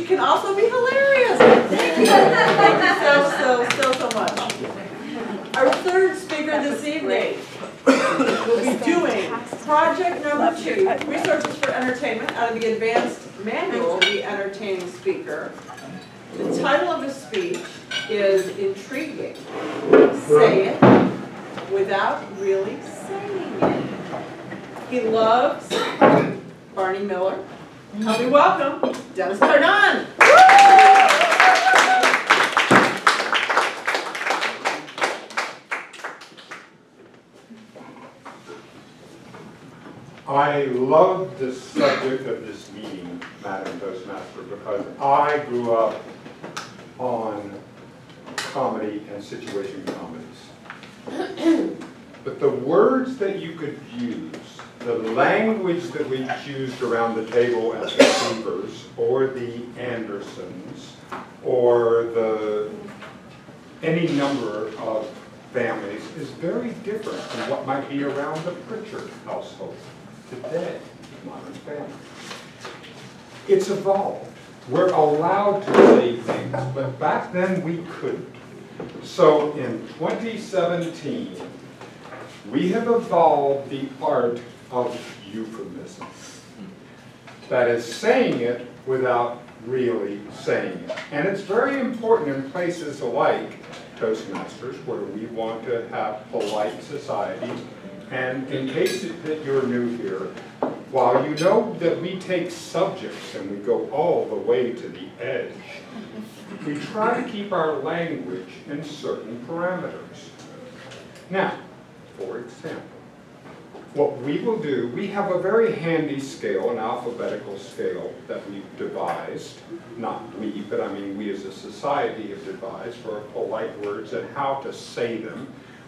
can also be hilarious. Thank you. Thank you so much. Our third speaker this evening will be doing project number 2, Resources for Entertainment, out of the advanced manual, The Entertaining Speaker. The title of his speech is Intriguing. Say it without really saying it. He loves Barney Miller. Help me welcome Dennis Cardon. I love the subject of this meeting, Madam Toastmaster, because I grew up on comedy and situation comedies. But the words that you could use, the language that we used around the table at the Coopers, or the Andersons, or any number of families is very different from what might be around the Pritchard household today, modern families. It's evolved. We're allowed to say things, but back then we couldn't. So in 2017, we have evolved the art of euphemism. That is saying it without really saying it. And it's very important in places like Toastmasters, where we want to have polite society. And in case that you're new here, while you know that we take subjects and we go all the way to the edge, we try to keep our language in certain parameters. Now, for example, what we will do, we have a very handy scale, an alphabetical scale that we've devised, not we, but I mean we as a society have devised for polite words and how to say them.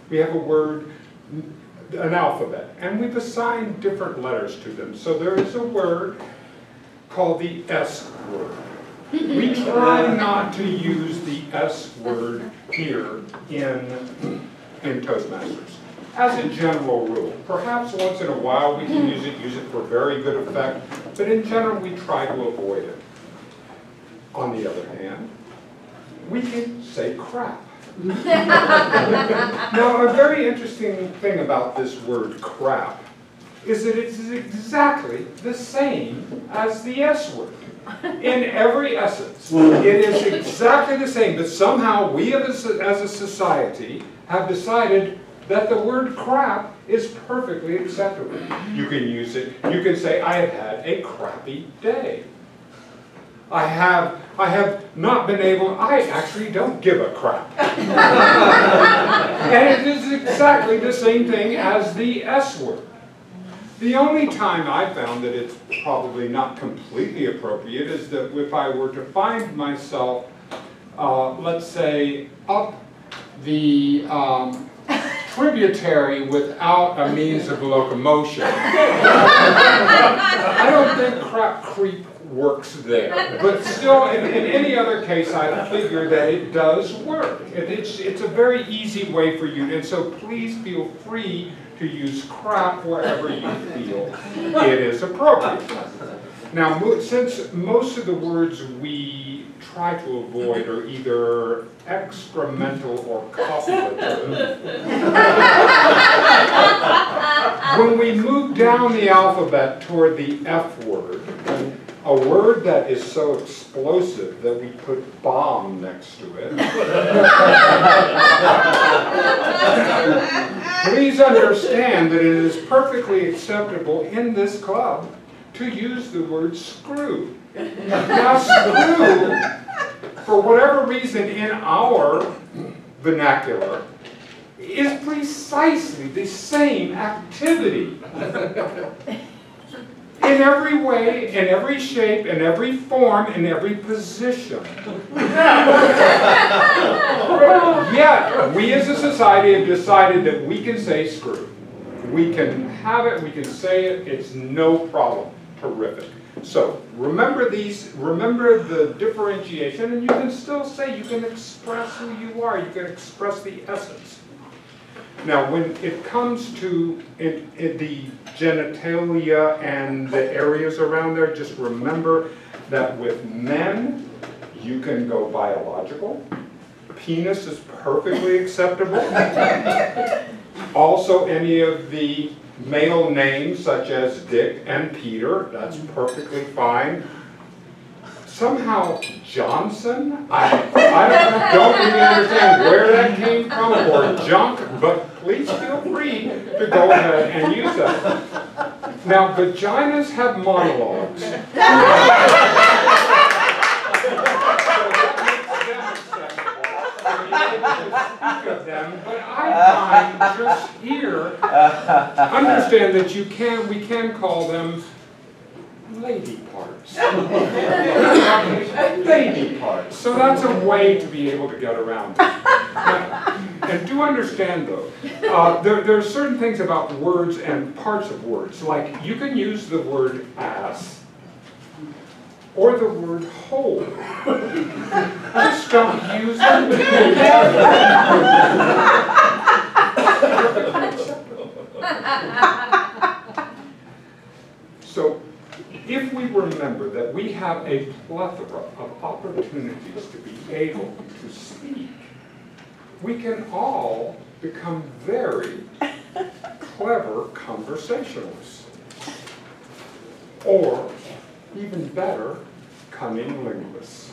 We have a word, an alphabet, and we've assigned different letters to them. So there is a word called the S word. We try not to use the S word here in Toastmasters. As a general rule, perhaps once in a while we can use it for very good effect, but in general we try to avoid it. On the other hand, we can say crap. Now, a very interesting thing about this word crap is that it's exactly the same as the S word. In every essence, it is exactly the same, but somehow we as a society have decided that the word crap is perfectly acceptable. You can use it, you can say, I have had a crappy day. I have not been able, I actually don't give a crap. And it is exactly the same thing as the S word. The only time I found that it's probably not completely appropriate is that if I were to find myself, let's say, up the tributary without a means of locomotion. I don't think crap creep works there. But still, in any other case, I figure that it does work. It's a very easy way for you, and so please feel free to use crap wherever you feel it is appropriate. Now, since most of the words we try to avoid are either excremental or copulative, when we move down the alphabet toward the F word, a word that is so explosive that we put bomb next to it, please understand that it is perfectly acceptable in this club to use the word screw. Now, screw, for whatever reason in our vernacular, is precisely the same activity. In every way, in every shape, in every form, in every position. Yet, we as a society have decided that we can say screw. We can have it, we can say it, it's no problem. Terrific. So, remember the differentiation, and you can still say, you can express who you are, you can express the essence. Now, when it comes to the genitalia and the areas around there, just remember that with men, you can go biological. Penis is perfectly acceptable. Also, any of the male names, such as Dick and Peter, that's perfectly fine. Somehow, Johnson, I don't really understand where that came from, or junk, but please feel free to go ahead and use that. Now, vaginas have monologues. Of them, but I find just here, understand that we can call them lady parts. Lady parts. So that's a way to be able to get around it. And do understand though, there are certain things about words and parts of words, like you can use the word ass or the word hole. Just don't use them together. So, if we remember that we have a plethora of opportunities to be able to speak, we can all become very clever conversationalists. Or, even better, cunning linguists.